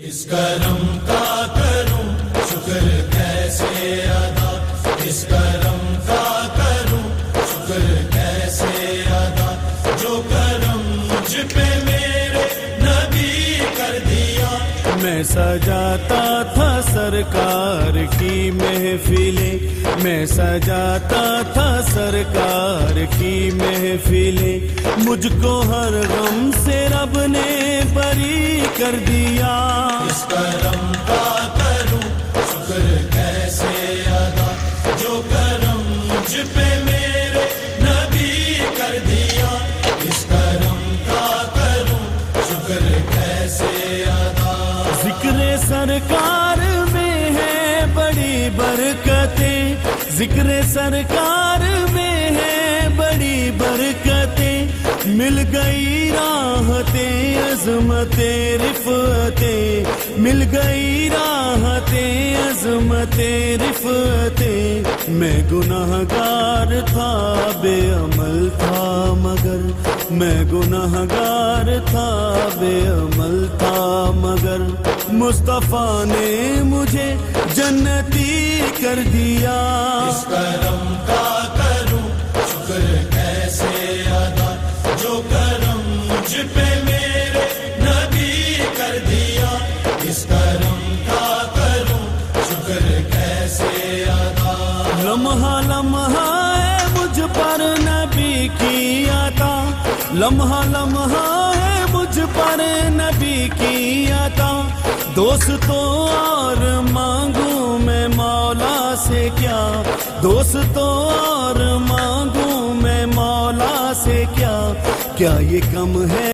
اس کرم کا کروں شکر کیسے ادا، اس کرم کا کروں شکر کیسے ادا، جو کرم مجھ پہ میرے نبی کر دیا۔ میں سجاتا تھا سرکار کی محفلیں، میں سجاتا تھا سرکار کی محفلیں، مجھ کو ہر غم سے رب نے بری کر دیا۔ اس کرم کا کروں شکر کیسے ادا، جو کرم مجھ پہ میرے نبی کر دیا۔ اس کرم کا کروں شکر کیسے ادا۔ ذکر سرکار میں ہے بڑی برکتیں، ذکر سرکار میں ہے بڑی برکتیں، مل گئی راحتیں عظمتیں رفعتیں، مل گئی راحتیں عظمتیں رفعتیں۔ میں گنہگار تھا بے عمل تھا مگر، میں گنہگار تھا بے عمل تھا مگر، مصطفیٰ نے مجھے جنتی کر دیا۔ اس کرم کا کروں شکر کیسے ادا، جو کرم مجھ پہ میرے نبی کر دیا۔ اس کرم کا کروں شکر کیسے ادا۔ لمحہ لمحہ ہے مجھ پر نبی کی عطا، لمحہ لمحہ ہے مجھ پر نبی کی عطا، دوستوں اور مانگوں میں مولا سے کیا، دوستوں اور مانگوں میں مولا سے کیا، کیا یہ کم ہے